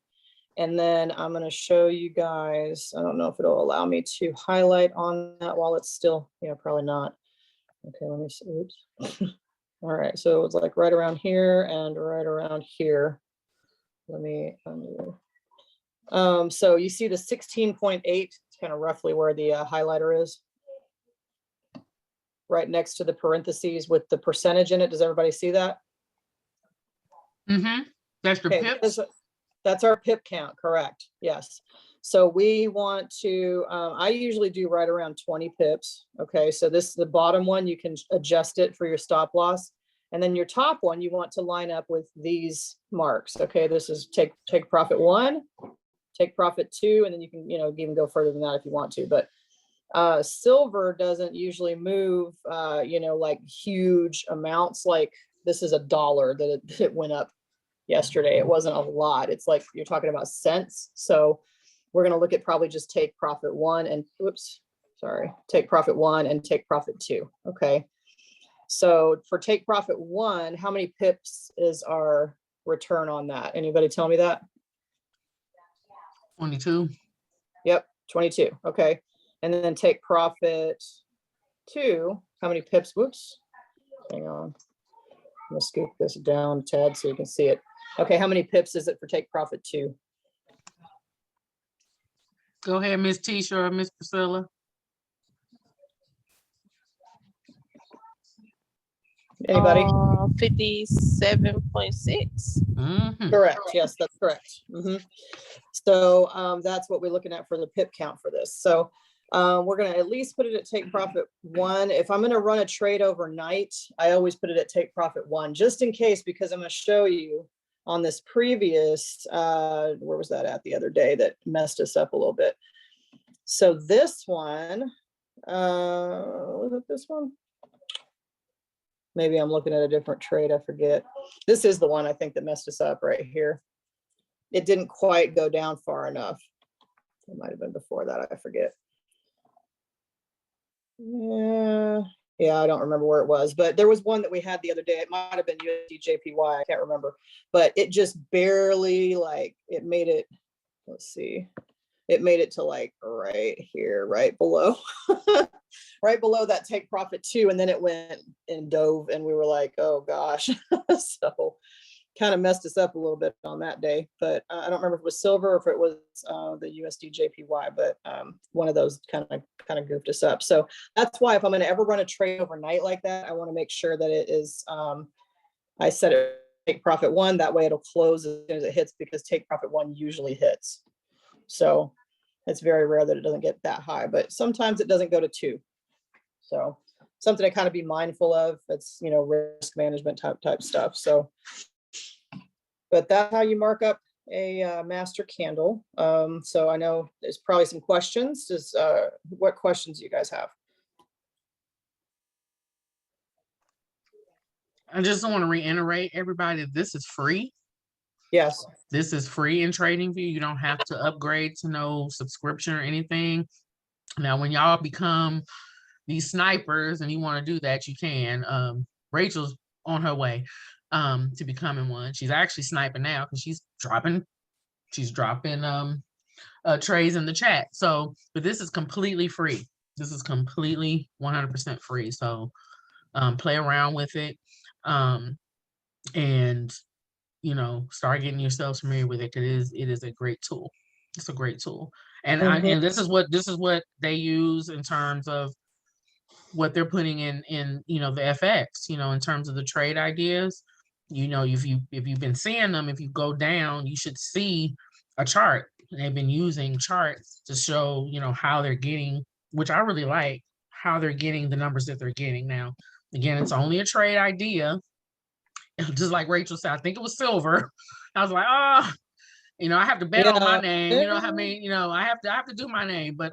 And then I'm going to show you guys, I don't know if it'll allow me to highlight on that while it's still, yeah, probably not. Okay, let me see. Oops. All right, so it's like right around here and right around here. Let me undo. So you see the 16.8, it's kind of roughly where the highlighter is. Right next to the parentheses with the percentage in it. Does everybody see that? Mm-hmm. That's your Okay, pips. that's our pip count, correct? Yes. So we want to, I usually do right around 20 pips. Okay, so this is the bottom one, you can adjust it for your stop loss. And then your top one, you want to line up with these marks. Okay, this is take profit 1, take profit 2, and then you can, even go further than that if you want to. But silver doesn't usually move, like huge amounts. Like this is $1 that it went up yesterday. It wasn't a lot. It's like you're talking about cents. So we're going to look at probably just take profit 1 and take profit 1 and take profit 2. Okay. So for take profit 1, how many pips is our return on that? Anybody tell me that? 22. Yep, 22. Okay. And then take profit 2, how many pips? Whoops. Hang on. I'm gonna scoop this down a tad so you can see it. Okay, how many pips is it for take profit 2? Go ahead, Miss Tisha or Miss Priscilla. Anybody? 57.6. Mm-hmm. Correct. Yes, that's correct. So that's what we're looking at for the pip count for this. So we're going to at least put it at take profit 1. If I'm going to run a trade overnight, I always put it at take profit 1, just in case, because I'm going to show you on this previous, where was that at the other day that messed us up a little bit. So this one, was it this one? Maybe I'm looking at a different trade, I forget. This is the one I think that messed us up right here. It didn't quite go down far enough. It might have been before that, I forget. Yeah, I don't remember where it was, but there was one that we had the other day. It might have been USD JPY, I can't remember, but it just barely, like, it made it, let's see, it made it to like right here, right below, right below that take profit 2, and then it went and dove, and we were like, oh gosh. So kind of messed us up a little bit on that day, but I don't remember if it was silver or if it was the USD JPY, but one of those kind of goofed us up. So that's why if I'm going to ever run a trade overnight like that, I want to make sure that it is, I set it take profit 1, that way it'll close as soon as it hits, because take profit 1 usually hits. So it's very rare that it doesn't get that high, but sometimes it doesn't go to 2. So something to kind of be mindful of. It's, risk management type stuff. So, but that's how you mark up a master candle. So I know there's probably some questions. What questions do you guys have? I just want to reiterate, everybody, this is free. Yes. This is free in TradingView. You don't have to upgrade to no subscription or anything. Now, when y'all become these snipers and you want to do that, you can. Rachel's on her way to becoming one. She's actually sniping now because she's dropping trays in the chat. So, but this is completely free. This is completely 100% free. So play around with it. And start getting yourselves familiar with it, because it is a great tool. It's a great tool. And and this is what they use in terms of what they're putting in the FX, in terms of the trade ideas. If you've been seeing them, if you go down, you should see a chart. They've been using charts to show, how they're getting, which I really like, how they're getting the numbers that they're getting. Now, again, it's only a trade idea. Just like Rachel said, I think it was silver. I was like, I have to bet on my Yeah. name. You know what I mean? I have to do my name, but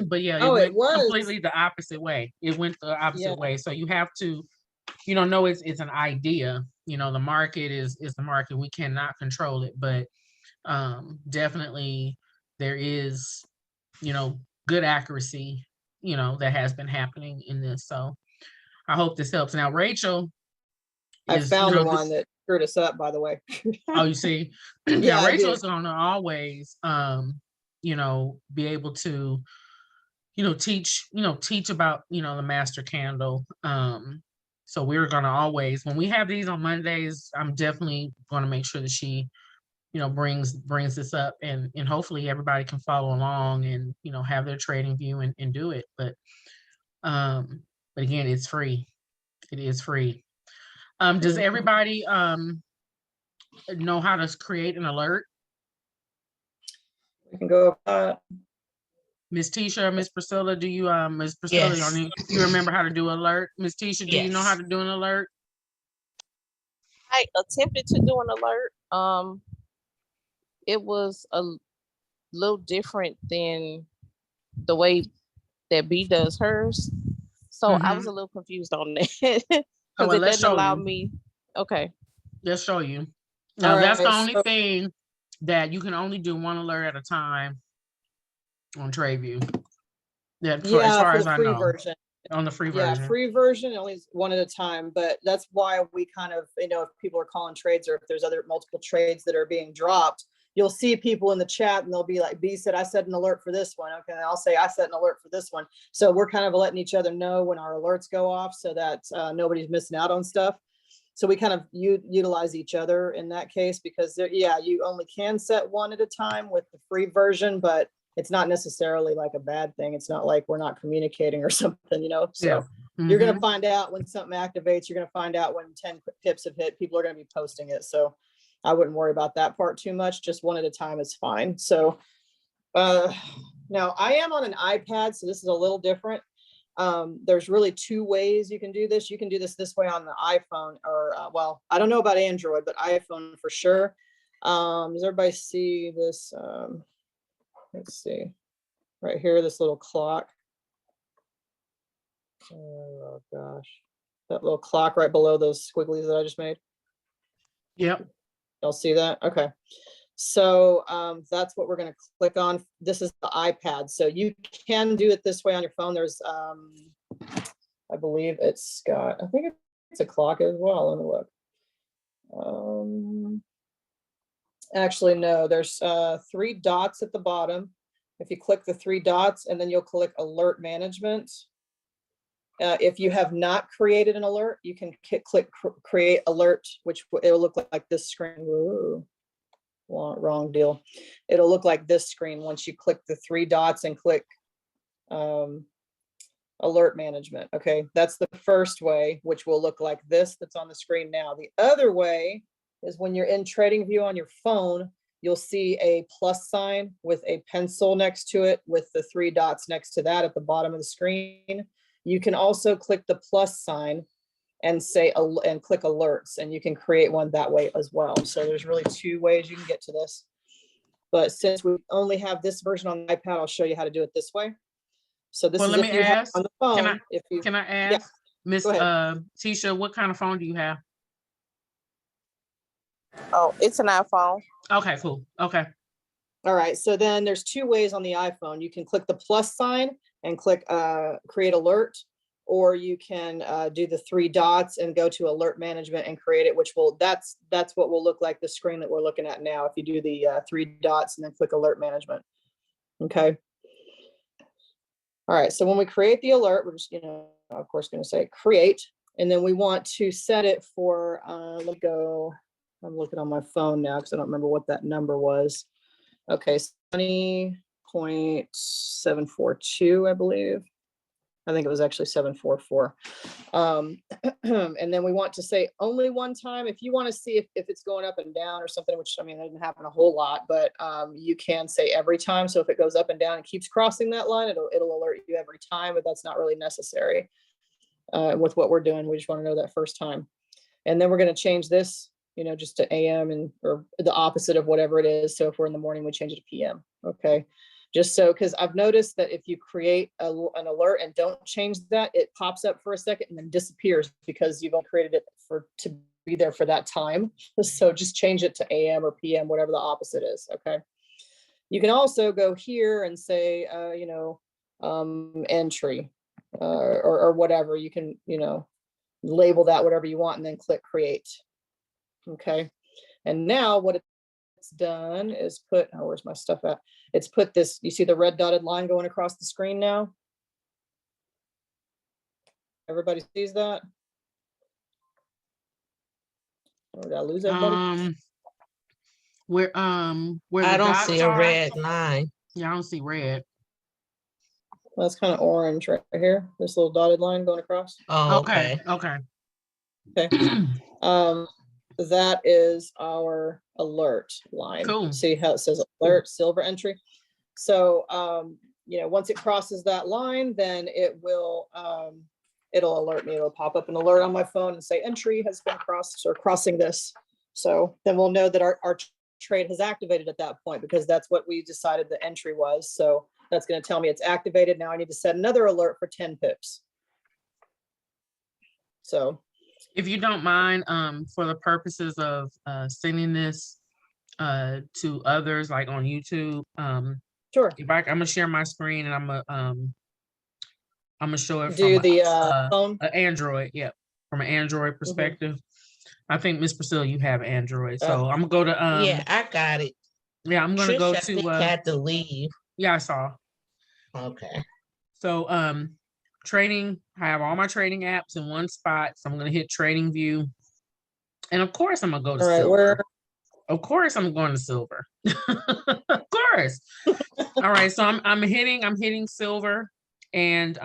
but yeah, it Oh, it went was. completely the opposite way. It went the opposite Yeah. way. So you have to, know it's an idea. The market is the market. We cannot control it, but definitely there is, good accuracy, that has been happening in this. So I hope this helps. Now, Rachel I is, found the one that screwed us up, by the way. oh, you see, Yeah, now I Rachel did. is gonna always, be able to, teach about, the master candle. So we're gonna always, when we have these on Mondays, I'm definitely gonna make sure that she, brings this up, and hopefully everybody can follow along and, have their trading view and do it. But again, it's free. It is free. Does Mhm. everybody know how to create an alert? We can go. Miss Tisha, Miss Priscilla, do you Miss Priscilla, Yes. you remember how to do alert? Miss Tisha, do you know how Yes. to do an alert? I attempted to do an alert. It was a little different than the way that B does hers. So I was a little confused on that because well, it let's doesn't show allow you. me. Okay. Let's show you. Now All that's the right, only so- thing that you can only do one alert at a time on TradeView. As Yeah, far for as the I free know, version. on the free Yeah, version. free version only is one at a time, but that's why we kind of, if people are calling trades or if there's other multiple trades that are being dropped, you'll see people in the chat and they'll be like, B said, I set an alert for this one. Okay, and I'll say, I set an alert for this one. So we're kind of letting each other know when our alerts go off so that nobody's missing out on stuff. So we kind of utilize each other in that case because you only can set one at a time with the free version, but it's not necessarily like a bad thing. It's not like we're not communicating or something, so Yeah. you're going to find out when something activates. You're going to find out when 10 pips have hit. People are going to be posting it. So I wouldn't worry about that part too much. Just one at a time is fine. So now I am on an iPad, so this is a little different. There's really two ways you can do this. You can do this way on the iPhone or, well, I don't know about Android, but iPhone for sure. Does everybody see this? Let's see right here, this little clock. Oh gosh, that little clock right below those squigglies that I just made. Yep. Y'all see that? Okay. So that's what we're going to click on. This is the iPad. So you can do it this way on your phone. There's, I believe it's got, I think it's a clock as well. Let me look. Actually, no, there's 3 dots at the bottom. If you click the 3 dots and then you'll click alert management. If you have not created an alert, you can click create alert, which it'll look like this screen. Ooh, wrong deal. It'll look like this screen once you click the 3 dots and click alert management. Okay, that's the first way, which will look like this that's on the screen now. The other way is when you're in TradingView on your phone, you'll see a plus sign with a pencil next to it with the 3 dots next to that at the bottom of the screen. You can also click the plus sign and say and click alerts, and you can create one that way as well. So there's really 2 ways you can get to this. But since we only have this version on the iPad, I'll show you how to do it this way. So this Well, is let if me you have ask, on the phone. can I ask, Miss go ahead. Tisha, what kind of phone do you have? Oh, it's an iPhone. Okay, cool. Okay. All right, so then there's 2 ways on the iPhone. You can click the plus sign and click create alert, or you can do the 3 dots and go to alert management and create it, which will, that's what will look like the screen that we're looking at now if you do the 3 dots and then click alert management. Okay. All right, so when we create the alert, we're just, of course, going to say create, and then we want to set it for, let me go, I'm looking on my phone now because I don't remember what that number was. Okay, 20.742, I believe. I think it was actually 744. And then we want to say only one time. If you want to see if it's going up and down or something, which I mean, it didn't happen a whole lot, but you can say every time. So if it goes up and down and keeps crossing that line, it'll alert you every time, but that's not really necessary with what we're doing. We just want to know that first time. And then we're going to change this just to AM and, or the opposite of whatever it is. So if we're in the morning, we change it to PM. Okay. Just so, because I've noticed that if you create an alert and don't change that, it pops up for a second and then disappears because you've created it to be there for that time. So just change it to AM or PM, whatever the opposite is. Okay. You can also go here and say, entry or whatever. You can, label that whatever you want and then click create. Okay. And now what it's done is put, oh, where's my stuff at? It's put this, you see the red dotted line going across the screen now? Everybody sees that? Or did I lose everybody? Where I the don't dots see a are? red line. Yeah, I don't see red. Well, it's kind of orange right here. This little dotted line going across. Oh, Okay, okay. okay. That is our alert line. Cool. See how it says alert, silver entry. So, once it crosses that line, then it will, it'll alert me. It'll pop up an alert on my phone and say entry has been crossed or crossing this. So then we'll know that our trade has activated at that point because that's what we decided the entry was. So that's going to tell me it's activated. Now I need to set another alert for 10 pips. So If you don't mind, for the purposes of sending this to others, like on YouTube, sure. I'm gonna share my screen and I'm gonna show it Do from the phone. an Android, yep, from an Android perspective. I think Miss Priscilla, you have Android, so I'm gonna go to Yeah, I got it. yeah, I'm gonna Trish, go I think, to had to leave. yeah, I saw. Okay. So trading, I have all my trading apps in one spot. So I'm gonna hit trading view. And of course I'm gonna go to All right, silver. where? Of course I'm going to silver. Of course. All right, so I'm hitting silver and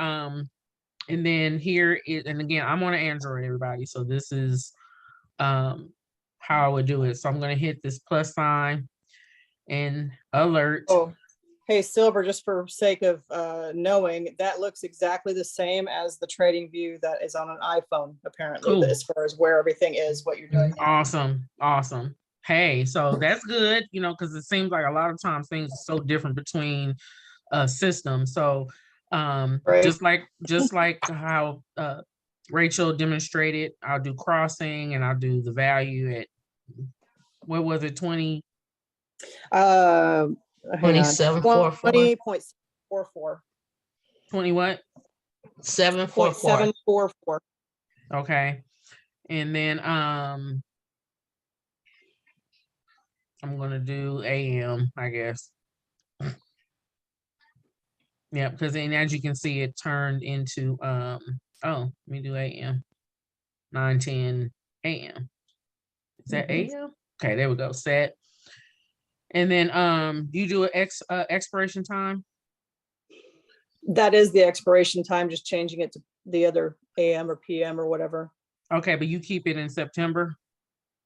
then here is, and again, I'm on an Android, everybody. So this is how I would do it. So I'm gonna hit this plus sign and alert. Oh, hey, silver, just for sake of knowing, that looks exactly the same as the trading view that is on an iPhone, apparently, Cool. as far as where everything is, what you're doing now. Awesome. Hey, so that's good, because it seems like a lot of times things are so different between systems. So Right. just like how Rachel demonstrated, I'll do crossing and I'll do the value at, what was it, 20? Hang on. 2744. 20.44. 20 what? 744. 0.744. Okay. And then I'm gonna do AM, I guess. Yeah, because then as you can see, it turned into oh, let me do AM. 9:10 AM. Is that AM? Okay, there we go. Set. And then you do an expiration time? That is the expiration time, just changing it to the other AM or PM or whatever. Okay, but you keep it in September?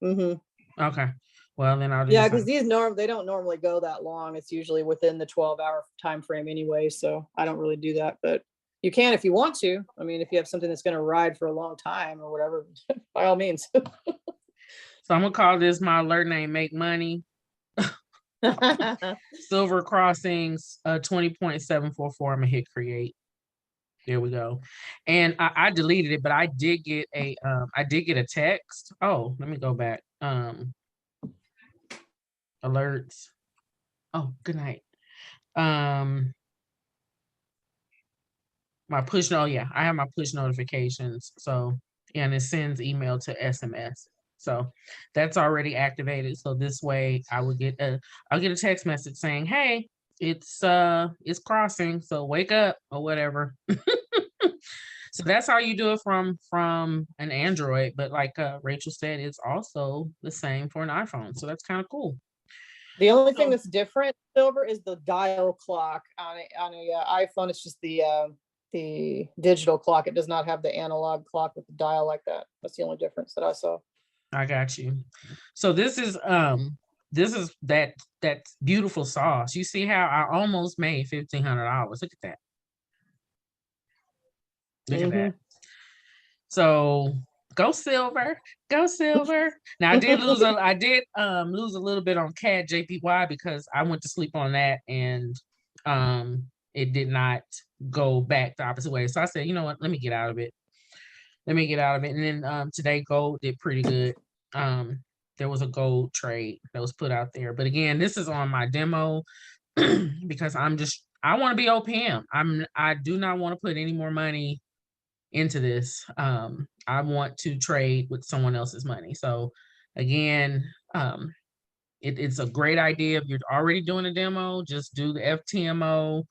Okay. Well, then I'll do Yeah, because these they don't normally go that long. It's usually within the 12-hour time frame anyway. So I don't really do that, but you can if you want to. I mean, if you have something that's going to ride for a long time or whatever, by all means. So I'm gonna call this my alert name, Make Money. Silver Crossings 20.744. I'm gonna hit create. There we go. And I deleted it, but I did get a text. Oh, let me go back. Alerts. Oh, good night. My push I have my push notifications. So, and it sends email to SMS. So that's already activated. So this way I'll get a text message saying, hey, it's crossing. So wake up or whatever. So that's how you do it from an Android. But like Rachel said, it's also the same for an iPhone. So that's kind of cool. The only thing that's different, Silver, is the dial clock on a iPhone. It's just the digital clock. It does not have the analog clock with the dial like that. That's the only difference that I saw. I got you. So this is that beautiful sauce. You see how I almost made $1,500. Look at that. Look at that. So Go silver, go silver. Now I did lose lose a little bit on CAD JPY because I went to sleep on that and it did not go back the opposite way. So I said, you know what, let me get out of it. Let me get out of it. And then today gold did pretty good. There was a gold trade that was put out there. But again, this is on my demo because I want to be OPM. I do not want to put any more money into this. I want to trade with someone else's money. So again, it's a great idea. If you're already doing a demo, just do the FTMO.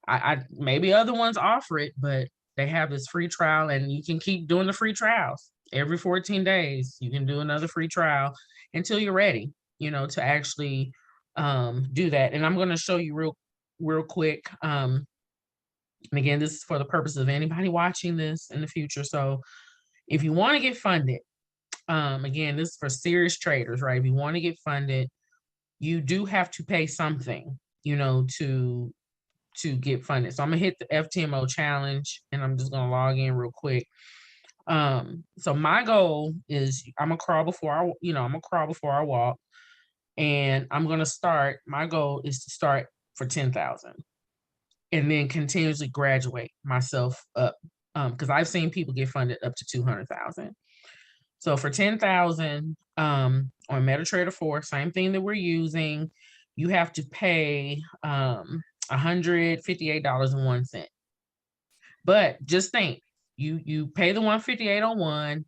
I maybe other ones offer it, but they have this free trial and you can keep doing the free trials. Every 14 days, you can do another free trial until you're ready, to actually do that. And I'm going to show you real quick. And again, this is for the purpose of anybody watching this in the future. So if you want to get funded, again, this is for serious traders, right? If you want to get funded, you do have to pay something, to get funded. So I'm gonna hit the FTMO challenge and I'm just gonna log in real quick. So my goal is I'm gonna crawl before I walk. And I'm gonna start, my goal is to start for 10,000 and then continuously graduate myself up. Because I've seen people get funded up to 200,000. So for 10,000 on MetaTrader 4, same thing that we're using, you have to pay $158.01. But just think, you pay the 158 on one,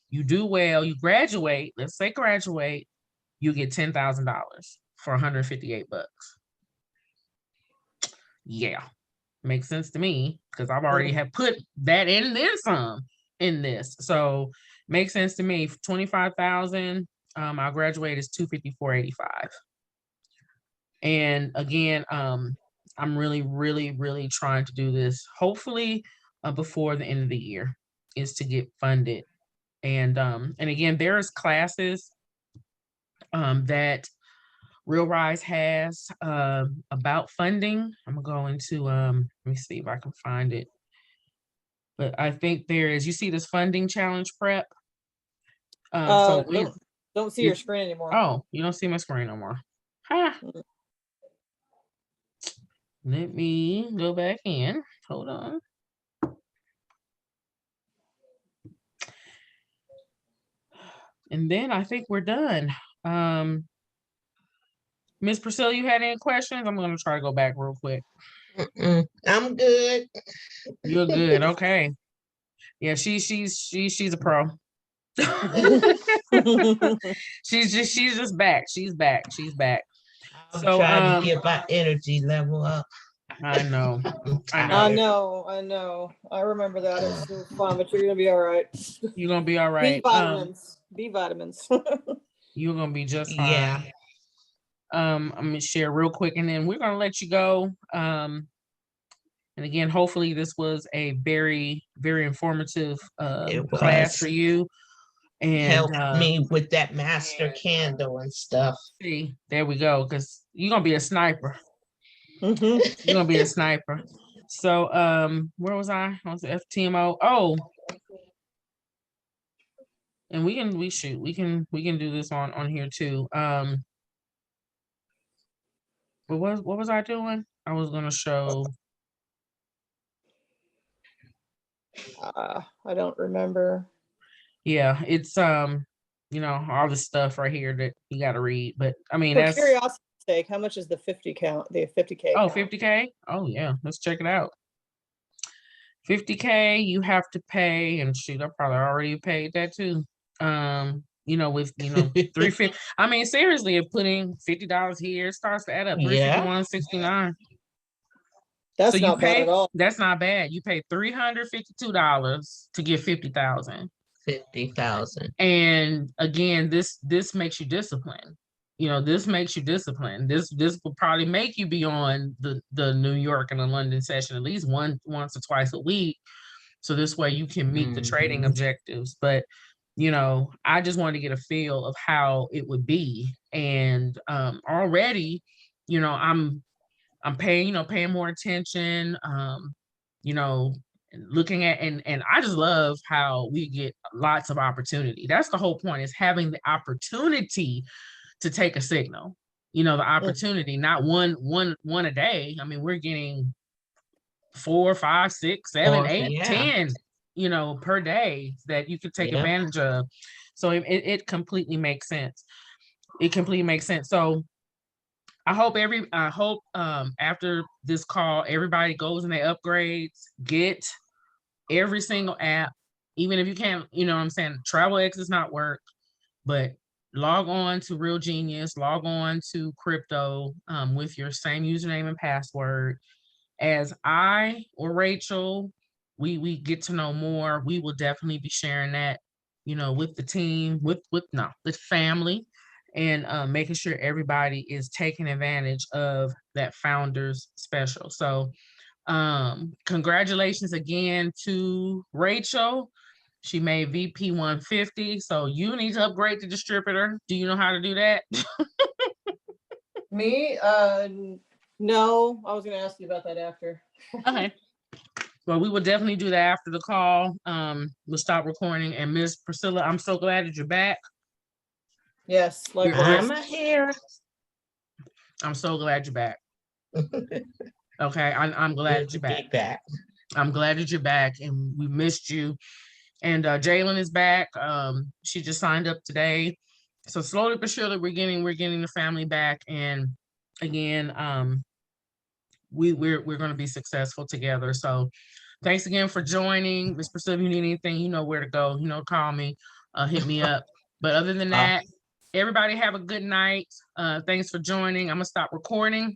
you do well, you graduate, let's say graduate, you get $10,000 for 158 bucks. Yeah, makes sense to me because I've already have put that in and then some in this. So makes sense to me. 25,000, our graduate is 254.85. And again, I'm really, really, really trying to do this, hopefully before the end of the year, is to get funded. And again, there's classes that Real Rise has about funding. I'm going to let me see if I can find it. But I think there is, you see this funding challenge prep. Don't see your screen anymore. Oh, you don't see my screen no more. Huh. Let me go back in. Hold on. And then I think we're done. Miss Priscilla, you had any questions? I'm going to try to go back real quick. I'm good. You're good. Okay. Yeah, she's a pro. she's just back. She's back. I'm So, trying to get my energy level up. I know. I know. I remember that. It's so fun, but you're gonna be all right. You're gonna be all right. B vitamins. You're gonna be just fine. Yeah. I'm gonna share real quick and then we're gonna let you go. And again, hopefully this was a very, very informative class for you. And help me with that master candle and stuff. See, there we go. Because you're gonna be a sniper. Mm-hmm. You're gonna be a sniper. So where was I? I was FTMO. Oh, and we can do this on here too. But what was I doing? I was gonna show. I don't remember. Yeah, it's all this stuff right here that you got to read. But I mean, For that's curiosity's sake, how much is the 50 count? The 50K. Oh, count? 50K. Oh yeah, let's check it out. 50K, you have to pay, and shoot, I probably already paid that too. With 350. I mean, seriously, if putting $50 here, it starts to add up. 351.69. That's so not bad at all. That's not bad. You pay $352 to get 50,000. 50,000. And again, this makes you disciplined. This makes you disciplined. This will probably make you be on the New York and the London session at least once or twice a week. So this way you can meet the trading objectives. But I just wanted to get a feel of how it would be. And already, I'm paying more attention. looking at, and I just love how we get lots of opportunity. That's the whole point, is having the opportunity to take a signal. You know, the opportunity, not one a day. I mean, we're getting 4, 5, 6, 7, 8, Yeah. 10, you know, per day that you could take Yep. advantage of. So it completely makes sense. It completely makes sense. So I hope after this call, everybody goes and they upgrades, get every single app, even if you can't, you know what I'm saying, TravelX does not work, but log on to Real Genius, log on to Crypto with your same username and password. As I or Rachel, we get to know more, we will definitely be sharing that, you know, with the team, with family, and making sure everybody is taking advantage of that founders special. So congratulations again to Rachel. She made VP 150. So you need to upgrade the distributor. Do you know how to do that? Me? No, I was gonna ask you about that after. Okay. Well, we will definitely do that after the call. We'll stop recording. And Miss Priscilla, I'm so glad that you're back. Yes, You're likewise. I'm here. I'm so glad you're back. Okay, I'm glad that you're back. Back. I'm glad that you're back, and we missed you. And Jalen is back. She just signed up today. So slowly but surely, we're getting the family back. And again, we're going to be successful together. So thanks again for joining. Miss Priscilla, if you need anything, you know where to go. You know, call me, hit me up. But other than that, everybody have a good night. Thanks for joining. I'm gonna stop recording.